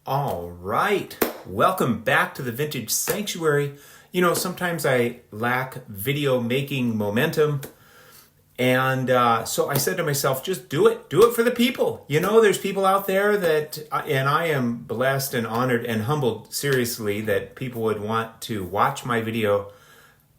All right. Welcome back to the Vintage Sanctuary. You know, sometimes I lack video making momentum. And so I said to myself, just do it. Do it for the people. You know, there's people out there that, and I am blessed and honored and humbled, seriously, that people would want to watch my video.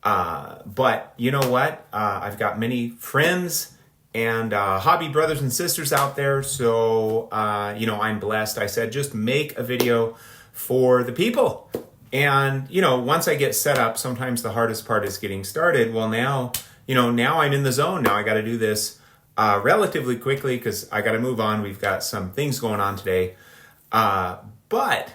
But you know what? I've got many friends and hobby brothers and sisters out there. So, I'm blessed. I said, just make a video for the people. And, once I get set up, sometimes the hardest part is getting started. Well, now I'm in the zone. Now I got to do this relatively quickly because I got to move on. We've got some things going on today. But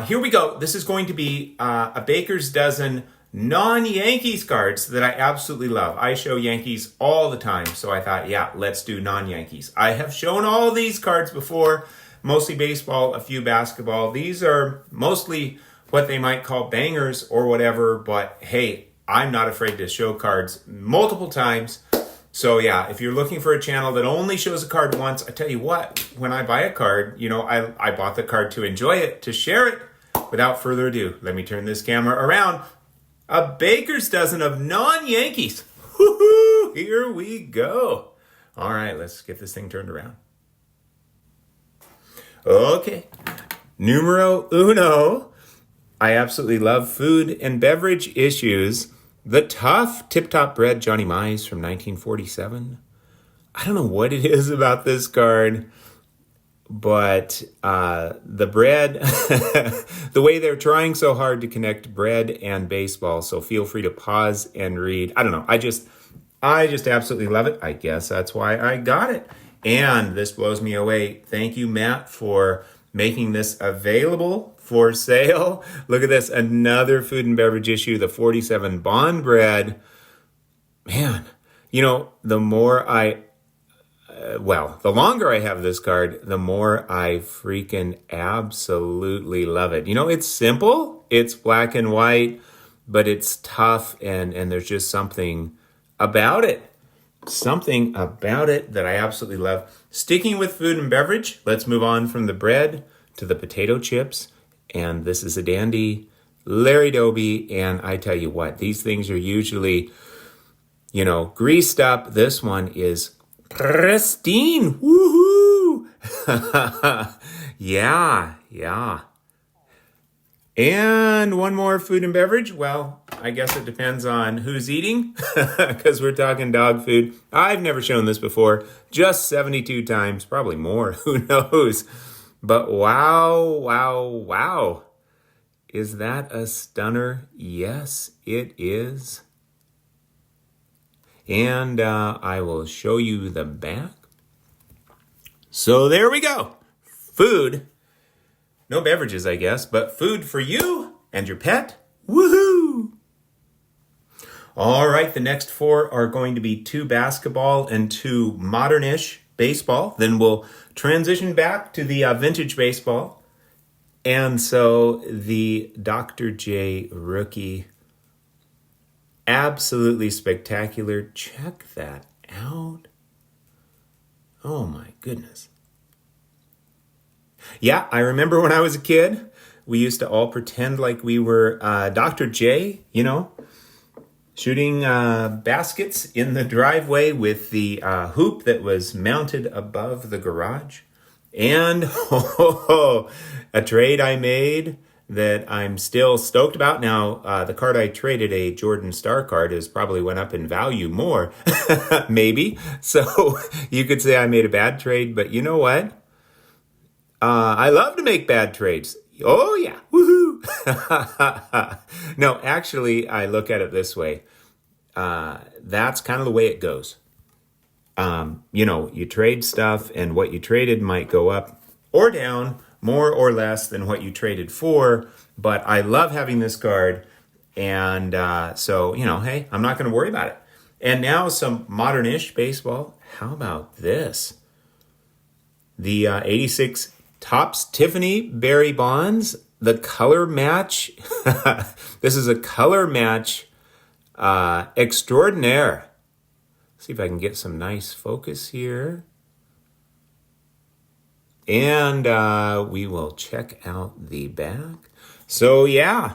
here we go. This is going to be a baker's dozen non-Yankees cards that I absolutely love. I show Yankees all the time, so I thought, yeah, let's do non-Yankees. I have shown all these cards before, mostly baseball, a few basketball. These are mostly what they might call bangers or whatever, but hey, I'm not afraid to show cards multiple times. So yeah, if you're looking for a channel that only shows a card once, I tell you what, when I buy a card, I bought the card to enjoy it, to share it. Without further ado, let me turn this camera around. A baker's dozen of non-Yankees. Woo-hoo! Here we go. All right, let's get this thing turned around. Okay, numero uno. I absolutely love food and beverage issues. The Tough Tip Top Bread Johnny Mize from 1947. I don't know what it is about this card, but the bread, the way they're trying so hard to connect bread and baseball, so feel free to pause and read. I don't know. I just absolutely love it. I guess that's why I got it. And this blows me away. Thank you, Matt, for making this available for sale. Look at this, another food and beverage issue, the 47 Bond Bread. Man, the longer I have this card, the more I freaking absolutely love it. It's simple, it's black and white, but it's tough, and there's just something about it. Something about it that I absolutely love. Sticking with food and beverage, let's move on from the bread to the potato chips. And this is a dandy Larry Doby. And I tell you what, these things are usually, greased up. This one is pristine. Woohoo! Yeah. And one more food and beverage. Well, I guess it depends on who's eating, because we're talking dog food. I've never shown this before, just 72 times, probably more, who knows? But wow. Is that a stunner? Yes, it is. And I will show you the back. So there we go. Food. No beverages, I guess, but food for you and your pet. Woohoo! All right, the next four are going to be 2 basketball and 2 modern-ish baseball. Then we'll transition back to the vintage baseball. And so the Dr. J rookie, absolutely spectacular. Check that out. Oh my goodness. Yeah, I remember when I was a kid, we used to all pretend like we were Dr. J, shooting baskets in the driveway with the hoop that was mounted above the garage. And a trade I made that I'm still stoked about. Now, the card I traded, a Jordan Star card, has probably went up in value more, maybe. So you could say I made a bad trade, but you know what? I love to make bad trades. Oh, yeah. Woohoo! No, actually, I look at it this way. That's kind of the way it goes. You trade stuff, and what you traded might go up or down more or less than what you traded for. But I love having this card. And so, hey, I'm not going to worry about it. And now some modern-ish baseball. How about this? The 86 Topps Tiffany Barry Bonds, the color match. This is a color match extraordinaire. See if I can get some nice focus here. And we will check out the back. So yeah,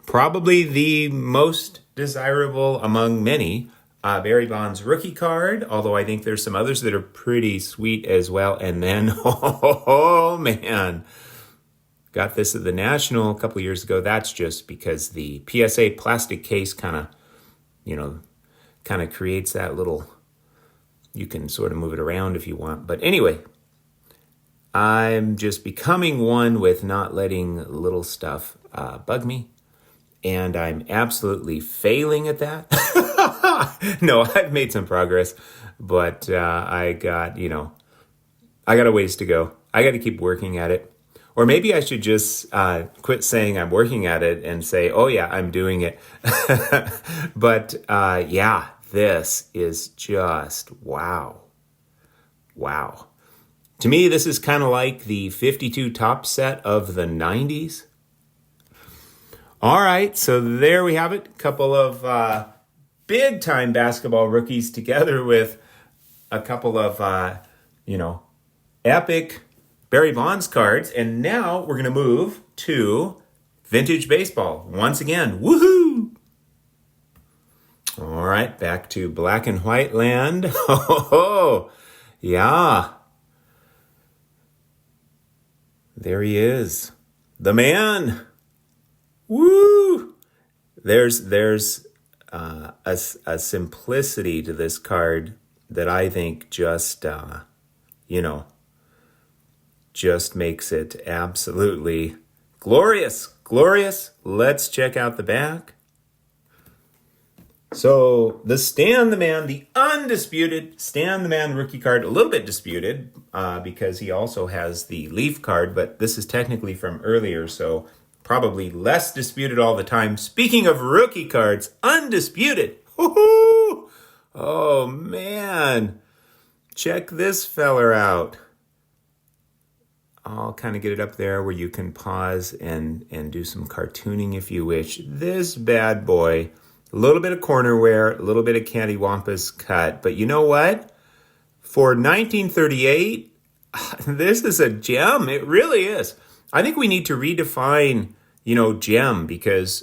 probably the most desirable among many. Barry Bonds rookie card, although I think there's some others that are pretty sweet as well. And then, oh man, got this at the National a couple years ago. That's just because the PSA plastic case kind of creates that little, you can sort of move it around if you want. But anyway, I'm just becoming one with not letting little stuff bug me. And I'm absolutely failing at that. No, I've made some progress, but I got a ways to go. I got to keep working at it. Or maybe I should just quit saying I'm working at it and say, oh yeah, I'm doing it. But yeah, this is just wow. Wow. To me, this is kind of like the 52 top set of the 90s. All right, so there we have it. A couple of big-time basketball rookies together with a couple of, epic Barry Bonds cards. And now we're going to move to vintage baseball. Once again, woohoo! All right, back to black and white land. Oh, yeah. There he is. The man. Woo! There's a simplicity to this card that I think just makes it absolutely glorious. Glorious. Let's check out the back. So the Stan the Man, the undisputed Stan the Man rookie card, a little bit disputed because he also has the Leaf card, but this is technically from earlier, so probably less disputed all the time. Speaking of rookie cards, undisputed. Woo-hoo! Oh, man. Check this feller out. I'll kind of get it up there where you can pause and do some cartooning if you wish. This bad boy, a little bit of corner wear, a little bit of candywampus cut. But you know what? For 1938, this is a gem. It really is. I think we need to redefine, gem, because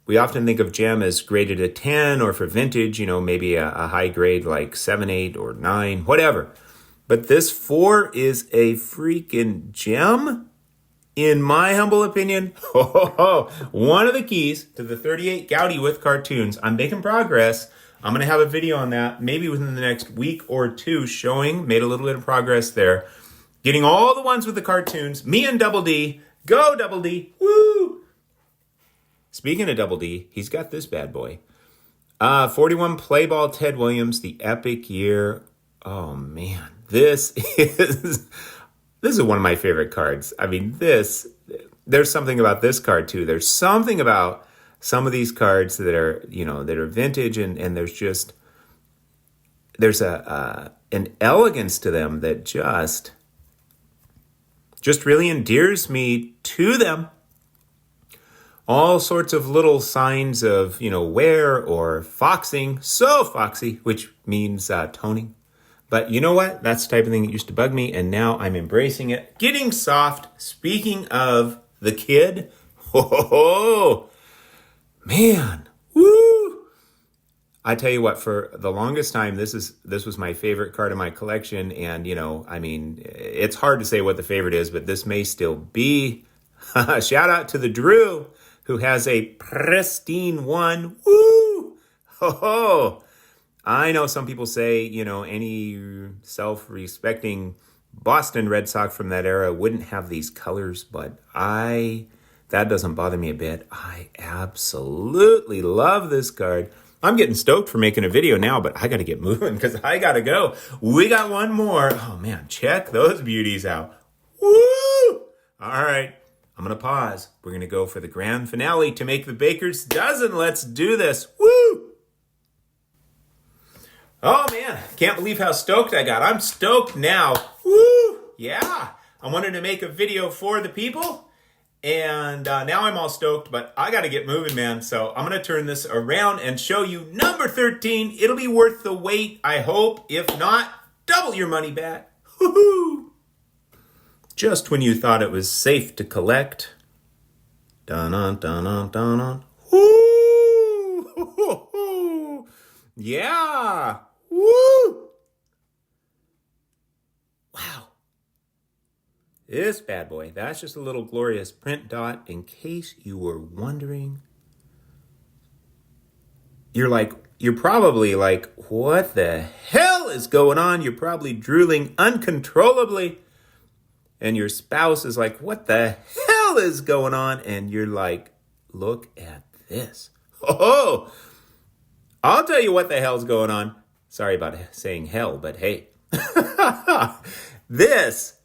we often think of gem as graded at 10, or for vintage, maybe a high grade like 7, 8, or 9, whatever. But this 4 is a freaking gem, in my humble opinion. One of the keys to the 38 Gouty with cartoons. I'm making progress. I'm going to have a video on that maybe within the next week or two showing, made a little bit of progress there. Getting all the ones with the cartoons. Me and Double D. Go, Double D. Woo! Speaking of Double D, he's got this bad boy. 41 play ball Ted Williams, the epic year. Oh, man. This is one of my favorite cards. I mean, there's something about this card, too. There's something about some of these cards that are, that are vintage, and there's an elegance to them that just really endears me to them. All sorts of little signs of, wear or foxing. So foxy, which means toning. But you know what? That's the type of thing that used to bug me, and now I'm embracing it. Getting soft. Speaking of the kid, man, woo! I tell you what, for the longest time, this was my favorite card in my collection, and it's hard to say what the favorite is, but this may still be. Shout out to the Drew, who has a pristine one. Woo! I know some people say, any self-respecting Boston Red Sox from that era wouldn't have these colors, but that doesn't bother me a bit. I absolutely love this card. I'm getting stoked for making a video now, but I got to get moving because I got to go. We got one more. Oh, man, check those beauties out. Woo! All right, I'm going to pause. We're going to go for the grand finale to make the Baker's dozen. Let's do this. Woo! Oh, man, can't believe how stoked I got. I'm stoked now. Woo! Yeah, I wanted to make a video for the people, and now I'm all stoked, but I got to get moving, man. So I'm going to turn this around and show you number 13. It'll be worth the wait, I hope. If not, double your money back. Woo-hoo! Just when you thought it was safe to collect. Dun-dun, dun-dun, dun-dun. Woo! Yeah! Woo! Wow. This bad boy, that's just a little glorious print dot in case you were wondering. You're probably like, what the hell is going on? You're probably drooling uncontrollably. And your spouse is like, what the hell is going on? And you're like, look at this. Oh, I'll tell you what the hell's going on. Sorry about saying hell, but hey. This,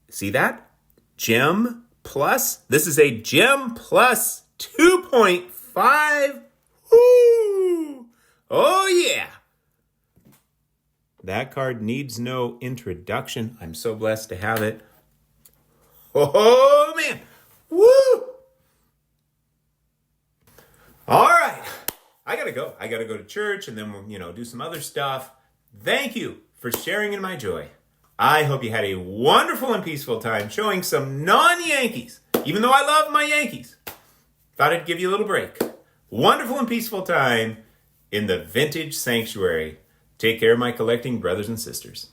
see that? Gem Plus. This is a Gem Plus 2.5. Woo! Oh, yeah. That card needs no introduction. I'm so blessed to have it. Oh, man. Woo! All right. I got to go. I got to go to church and then, do some other stuff. Thank you for sharing in my joy. I hope you had a wonderful and peaceful time showing some non-Yankees, even though I love my Yankees. Thought I'd give you a little break. Wonderful and peaceful time in the Vintage Sanctuary. Take care of my collecting brothers and sisters.